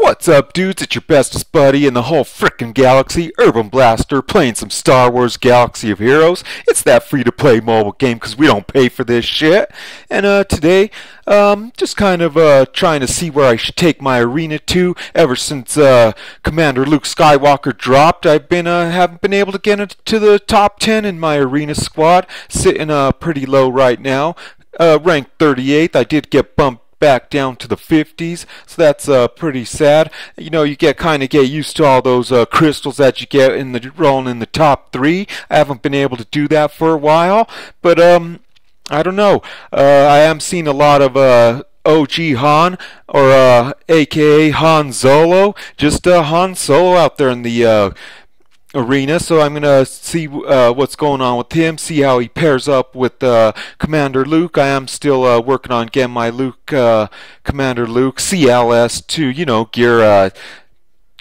What's up, dudes? It's your bestest buddy in the whole frickin' galaxy, Urban Blaster, playing some Star Wars Galaxy of Heroes. It's that free-to-play mobile game because we don't pay for this shit. And today, just kind of trying to see where I should take my arena to. Ever since Commander Luke Skywalker dropped, I've been haven't been able to get into the top 10 in my arena squad. Sitting pretty low right now, ranked 38th. I did get bumped back down to the 50s, so that's pretty sad. You know, you kind of get used to all those crystals that you get in the rolling in the top 3. I haven't been able to do that for a while, but I don't know. I am seeing a lot of OG Han, or aka Han Zolo, just Han Solo out there in the arena, so I'm gonna see what's going on with him, see how he pairs up with Commander Luke. I am still working on getting my Commander Luke CLS to, you know, gear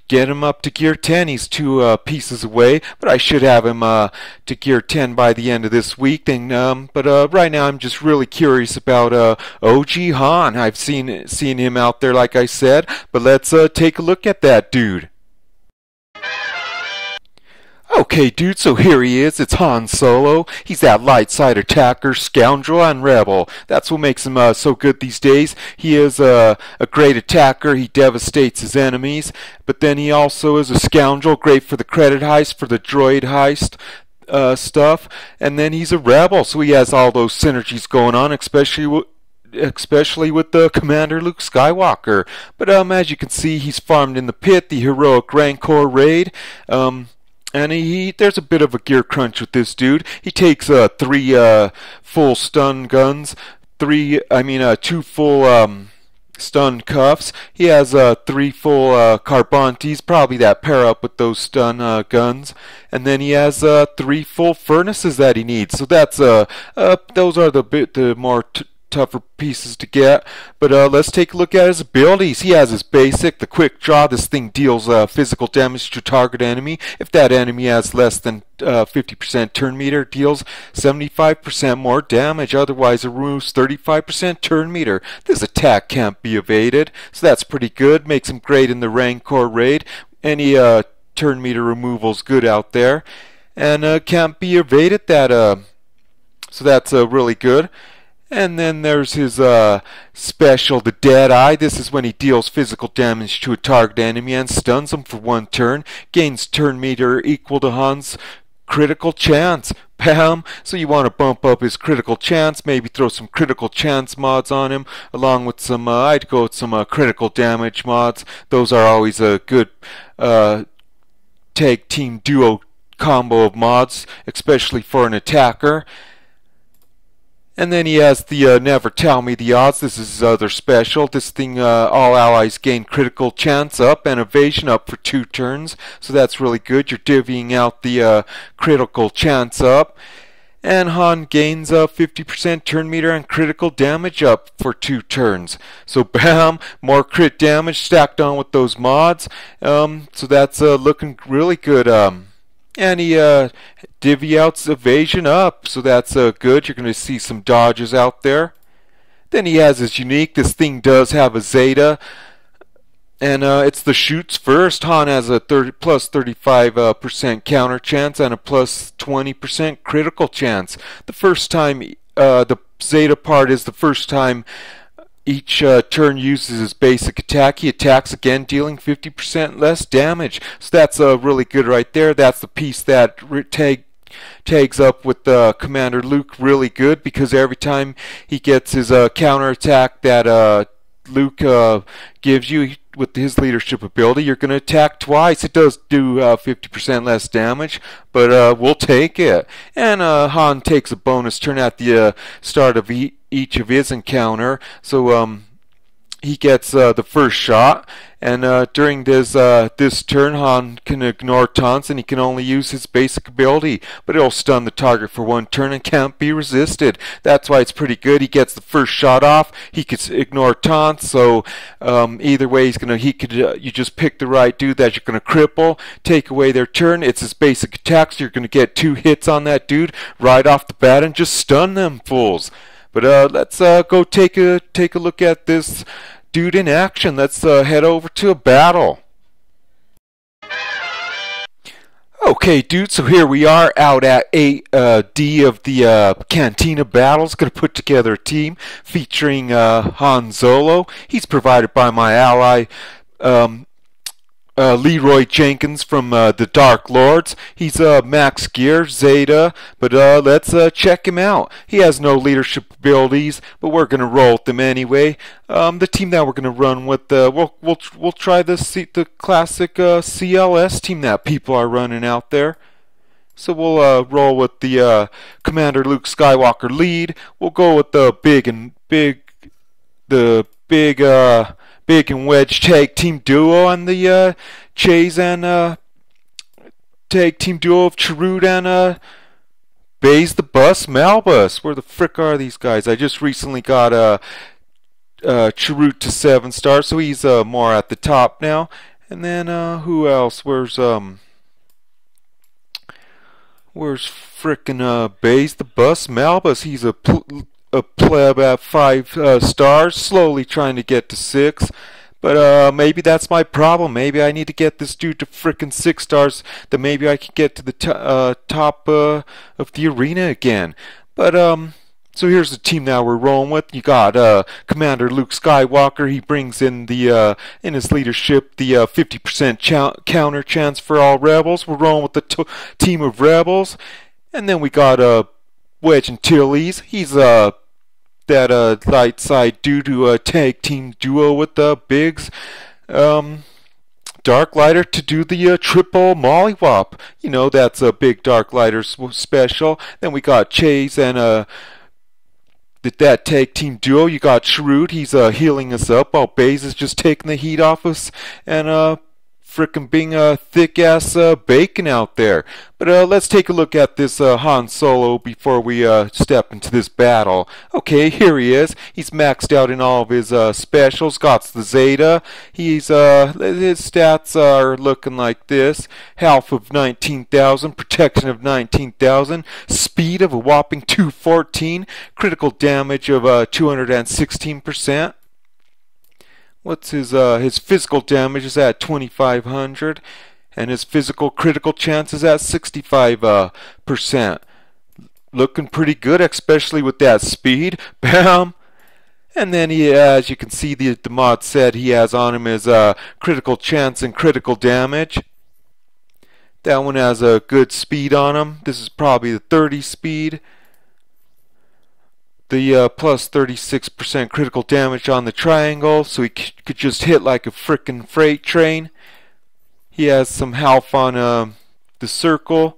get him up to gear 10. He's 2 pieces away, but I should have him to gear 10 by the end of this week. But right now I'm just really curious about OG Han. I've seen him out there, like I said, but let's take a look at that dude. Okay, dude, so here he is. It's Han Solo. He's that light side attacker, scoundrel, and rebel. That's what makes him so good these days. He is a great attacker. He devastates his enemies. But then he also is a scoundrel, great for the credit heist, for the droid heist stuff. And then he's a rebel, so he has all those synergies going on, especially with the Commander Luke Skywalker. But as you can see, he's farmed in the pit, the heroic Rancor raid. And there's a bit of a gear crunch with this dude. He takes 3 full stun guns, 2 full stun cuffs. He has 3 full Carbantes, probably that pair up with those stun guns. And then he has 3 full furnaces that he needs. So that's those are the more tougher pieces to get. But let's take a look at his abilities. He has his basic, the quick draw. This thing deals physical damage to target enemy. If that enemy has less than 50% turn meter, deals 75% more damage. Otherwise it removes 35% turn meter. This attack can't be evaded, so that's pretty good. Makes him great in the Rancor raid. Any turn meter removal's good out there, and can't be evaded. So that's really good. And then there's his special, the Dead Eye. This is when he deals physical damage to a target enemy and stuns him for 1 turn. Gains turn meter equal to Han's critical chance. Bam! So you want to bump up his critical chance, maybe throw some critical chance mods on him, along with some, I'd go with some critical damage mods. Those are always a good tag team duo combo of mods, especially for an attacker. And then he has the Never Tell Me the Odds. This is his other special. This thing, all allies gain critical chance up and evasion up for 2 turns. So that's really good. You're divvying out the critical chance up. And Han gains 50% turn meter and critical damage up for 2 turns. So bam, more crit damage stacked on with those mods. So that's looking really good. And he divvy outs evasion up, so that's good. You're going to see some dodges out there. Then he has his unique. This thing does have a Zeta, and it's the shoots first. Han has a plus 35% counter chance and a plus 20% critical chance. The first time, the Zeta part is the first time each turn uses his basic attack. He attacks again, dealing 50% less damage. So that's really good right there. That's the piece that tags up with Commander Luke really good, because every time he gets his counter attack that Luke gives you with his leadership ability, you're going to attack twice. It does do 50% less damage, but we'll take it. And Han takes a bonus turn at the start of each of his encounter, so he gets the first shot, and during this turn, Han can ignore taunts, and he can only use his basic ability, but it'll stun the target for 1 turn and can't be resisted. That's why it's pretty good. He gets the first shot off. He could ignore taunts, so either way, you just pick the right dude that you're gonna cripple, take away their turn. It's his basic attack, so you're gonna get 2 hits on that dude right off the bat and just stun them fools. But let's go take a look at this dude in action. Let's head over to a battle. Okay, dude, so here we are out at 8D of the Cantina Battles. Going to put together a team featuring Han Zolo. He's provided by my ally, Leroy Jenkins from the Dark Lords. He's max gear, Zeta, but let's check him out. He has no leadership abilities, but we're gonna roll with them anyway. The team that we're gonna run with, we'll try the classic CLS team that people are running out there. So we'll roll with the Commander Luke Skywalker lead. We'll go with the big and wedge tag team duo on the Chase and tag team duo of Chirrut and Baze the Bus Malbus. Where the frick are these guys? I just recently got Chirrut to 7 stars, so he's more at the top now. And then who else? Where's frickin' Baze the Bus Malbus? He's a pleb at 5 stars, slowly trying to get to 6. But maybe that's my problem. Maybe I need to get this dude to frickin' 6 stars. Then maybe I can get to the top of the arena again. But so here's the team that we're rolling with. You got Commander Luke Skywalker. He brings in the in his leadership the 50% counter chance for all rebels. We're rolling with the team of rebels. And then we got Wedge Antilles. He's that light side dude who tag team duo with the Biggs Dark Lighter to do the triple mollywop. You know, that's a big Dark Lighter special. Then we got Chase and that tag team duo. You got Chirrut. He's healing us up while Baze is just taking the heat off us and frickin' being a thick-ass bacon out there. But let's take a look at this Han Solo before we step into this battle. Okay, here he is. He's maxed out in all of his specials. Got the Zeta. His stats are looking like this. Health of 19,000, protection of 19,000, speed of a whopping 214, critical damage of 216%. What's his physical damage is at 2,500, and his physical critical chance is at 65%. Looking pretty good, especially with that speed. Bam! And then he, as you can see, the mod said he has on him his critical chance and critical damage. That one has a good speed on him. This is probably the 30 speed. The plus 36% critical damage on the triangle, so he could just hit like a frickin' freight train. He has some health on the circle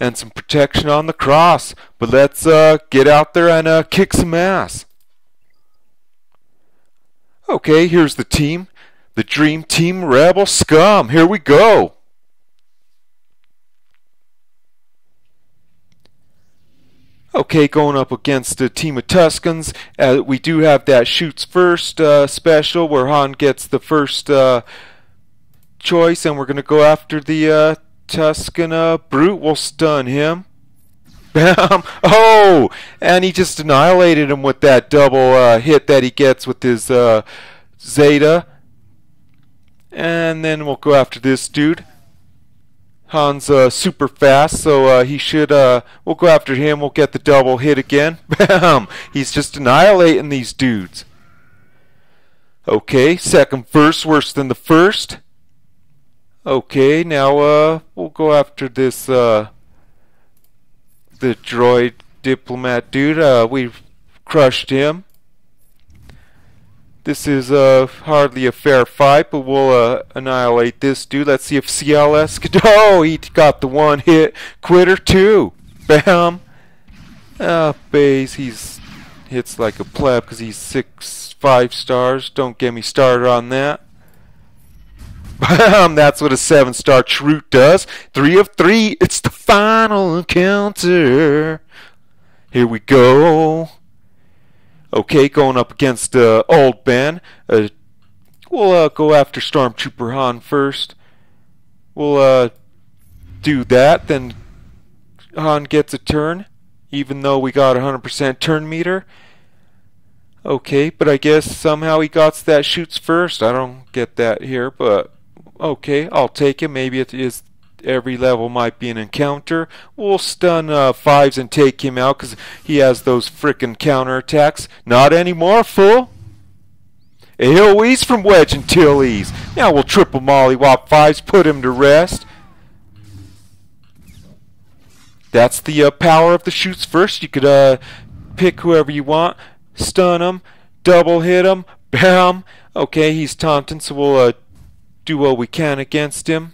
and some protection on the cross. But let's get out there and kick some ass. Okay, here's the team. The Dream Team Rebel Scum. Here we go. Okay, going up against a team of Tuscans. We do have that shoots first special where Han gets the first choice, and we're going to go after the Tuscan brute. We'll stun him. Bam! Oh! And he just annihilated him with that double hit that he gets with his Zeta. And then we'll go after this dude. Han's super fast, so he should, we'll go after him, we'll get the double hit again. Bam! He's just annihilating these dudes. Okay, second verse worse than the first. Okay, now, we'll go after this, the droid diplomat dude. We've crushed him. This is hardly a fair fight, but we'll annihilate this dude. Let's see if CLS could... Oh, he got the one hit quitter too. Bam. Baze, he's hits like a pleb because he's 5 stars. Don't get me started on that. Bam, that's what a 7-star Chirrut does. 3 of 3. It's the final encounter. Here we go. Okay, going up against Old Ben. We'll go after Stormtrooper Han first. We'll do that, then Han gets a turn, even though we got 100% turn meter. Okay, but I guess somehow he got that shoots first. I don't get that here, but okay, I'll take it. Maybe it is every level might be an encounter. We'll stun fives and take him out because he has those frickin' counterattacks. Not anymore, fool. AoEs from Wedge until ease. Now we'll triple mollywop fives, put him to rest. That's the power of the shoots first. You could pick whoever you want, stun him, double hit him, bam. Okay, he's taunting, so we'll do what we can against him.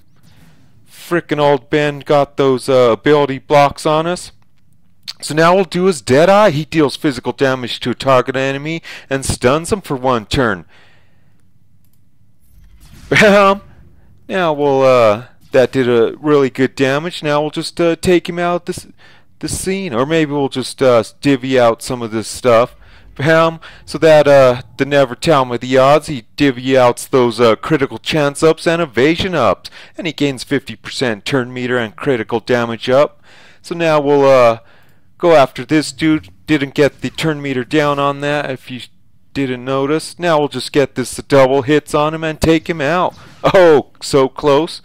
Frickin' old Ben got those ability blocks on us. So now we'll do his Deadeye. He deals physical damage to a target enemy and stuns him for 1 turn. Bam! Now we'll that did a really good damage. Now we'll just take him out the scene, or maybe we'll just divvy out some of this stuff. Bam! So that the Never Tell Me the Odds, he divvy outs those critical chance ups and evasion ups, and he gains 50% turn meter and critical damage up. So now we'll go after this dude. Didn't get the turn meter down on that, if you didn't notice. Now we'll just get this double hits on him and take him out. Oh, so close.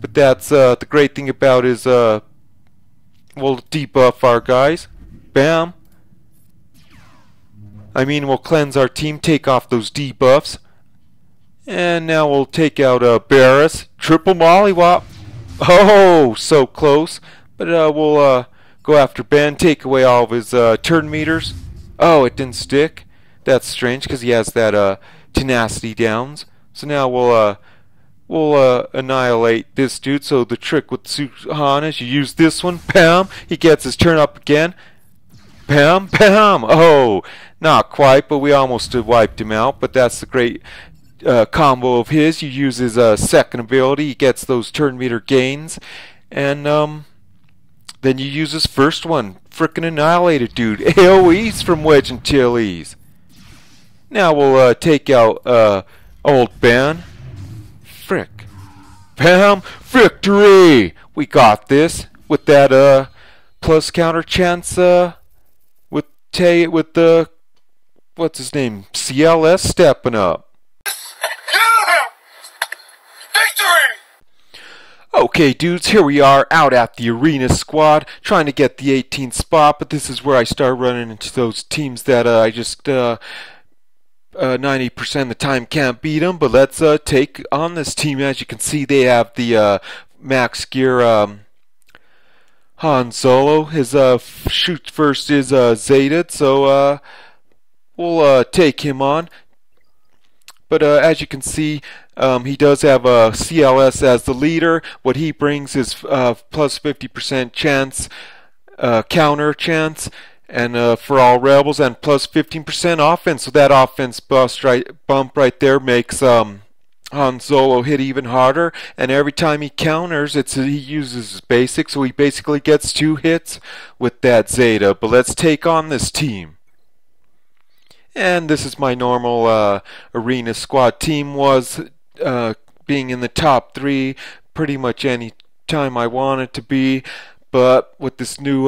But that's the great thing about is we'll debuff our guys. Bam. I mean, we'll cleanse our team, take off those debuffs. And now we'll take out Barris. Triple mollywop. Oh, so close. But we'll go after Ben, take away all of his turn meters. Oh, it didn't stick. That's strange because he has that tenacity downs. So now we'll annihilate this dude. So the trick with Han is you use this one. Bam! He gets his turn up again. Bam! Bam! Oh, not quite, but we almost wiped him out. But that's the great combo of his. You use his second ability. He gets those turn meter gains. And then you use his first one. Frickin' annihilated, dude. AoEs from Wedge until ease. Now we'll take out old Ben. Frick. Bam! Victory! We got this with that plus counter chance with the what's his name? CLS stepping up. Yeah! Victory! Okay, dudes, here we are out at the arena squad trying to get the 18th spot, but this is where I start running into those teams that I just 90% of the time can't beat them. But let's take on this team. As you can see, they have the max gear Han Zolo. His shoot first is Zeta, so we'll take him on. But as you can see, he does have a CLS as the leader. What he brings is plus 50% chance, counter chance, and for all rebels, and plus 15% offense. So that offense bump right there makes Han Zolo hit even harder. And every time he counters, he uses his basic, so he basically gets 2 hits with that Zeta. But let's take on this team. And this is my normal arena squad team. Was being in the top 3 pretty much any time I want it to be. But with this new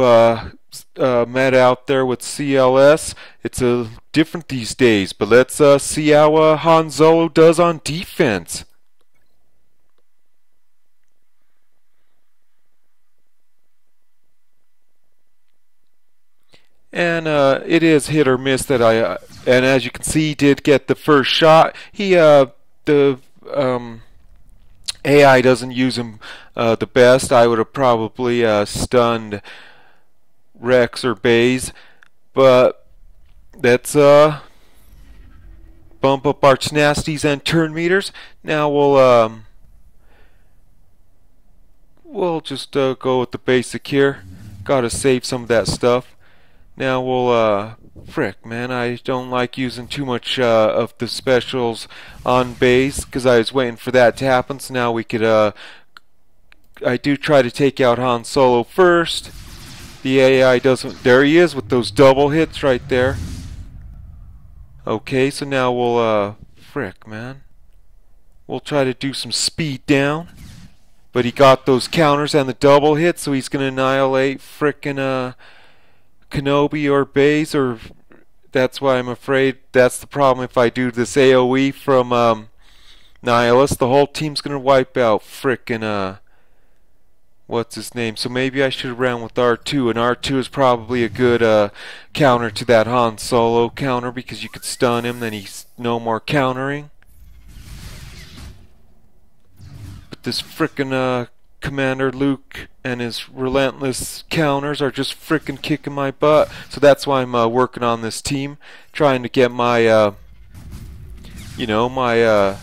meta out there with CLS, it's different these days. But let's see how Han Zolo does on defense. And it is hit or miss that and as you can see, he did get the first shot. The AI doesn't use him the best. I would have probably stunned Rex or Baze, but let's bump up our tenacity and turn meters. Now we'll just go with the basic here. Gotta save some of that stuff. Now we'll frick, man, I don't like using too much of the specials on base because I was waiting for that to happen. So now we could I do try to take out Han Solo first. The AI doesn't. There he is with those double hits right there. Okay, so now we'll frick, man, we'll try to do some speed down. But he got those counters and the double hits, so he's gonna annihilate frickin' Kenobi or Baze or That's why I'm afraid that's the problem. If I do this AoE from Nihilus, the whole team's gonna wipe out frickin' what's his name? So maybe I should have ran with R2, and R2 is probably a good counter to that Han Solo counter, because you could stun him, then he's no more countering. But this frickin' Commander Luke and his relentless counters are just frickin' kicking my butt. So that's why I'm working on this team, trying to get my my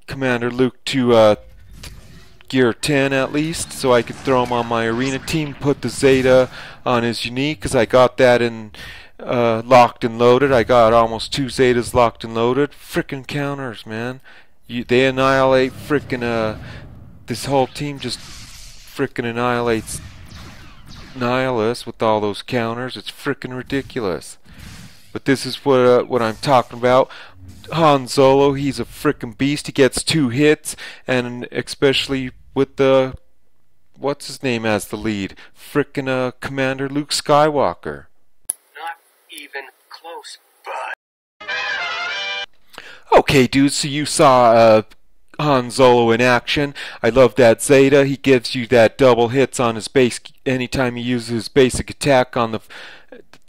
Commander Luke to gear 10 at least, so I could throw him on my arena team, put the Zeta on his unique, because I got that in locked and loaded. I got almost 2 Zetas locked and loaded. Frickin' counters, man. They annihilate frickin' this whole team just frickin' annihilates Nihilus with all those counters. It's frickin' ridiculous. But this is what I'm talking about. Han Zolo, he's a frickin' beast. He gets 2 hits, and especially with the what's his name as the lead, frickin' Commander Luke Skywalker. Not even close, bud. Okay, dudes, so you saw Han Zolo in action. I love that Zeta. He gives you that double hits on his base anytime he uses his basic attack on the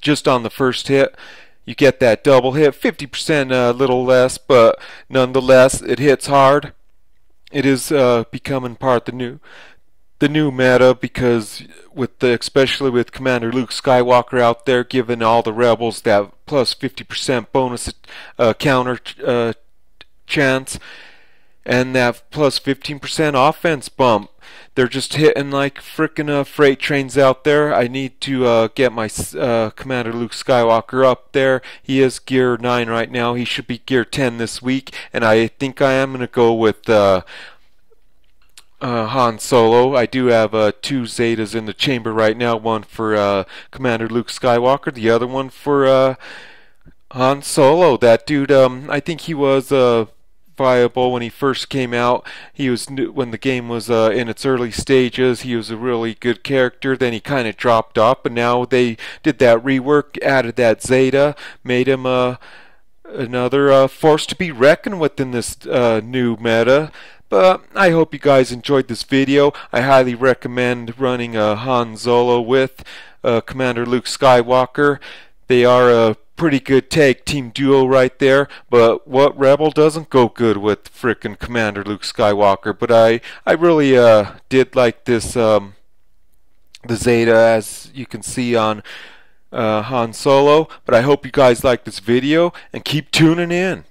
just on the first hit. You get that double hit, 50% a little less, but nonetheless it hits hard. It is becoming part of the new meta, because especially with Commander Luke Skywalker out there giving all the rebels that plus 50% bonus counter chance, and that plus 15% offense bump. They're just hitting like frickin' freight trains out there. I need to get my Commander Luke Skywalker up there. He is gear 9 right now. He should be gear 10 this week, and I think I am going to go with Han Solo. I do have 2 Zetas in the chamber right now, one for Commander Luke Skywalker, the other one for Han Solo. That dude, I think he was viable when he first came out. He was when the game was in its early stages. He was a really good character. Then he kind of dropped off, but now they did that rework, added that Zeta, made him another force to be reckoned with in this new meta. But I hope you guys enjoyed this video. I highly recommend running Han Zolo with Commander Luke Skywalker. They are a pretty good tag team duo right there, but what rebel doesn't go good with frickin' Commander Luke Skywalker? But I really did like this the Zeta, as you can see on Han Solo. But I hope you guys like this video and keep tuning in.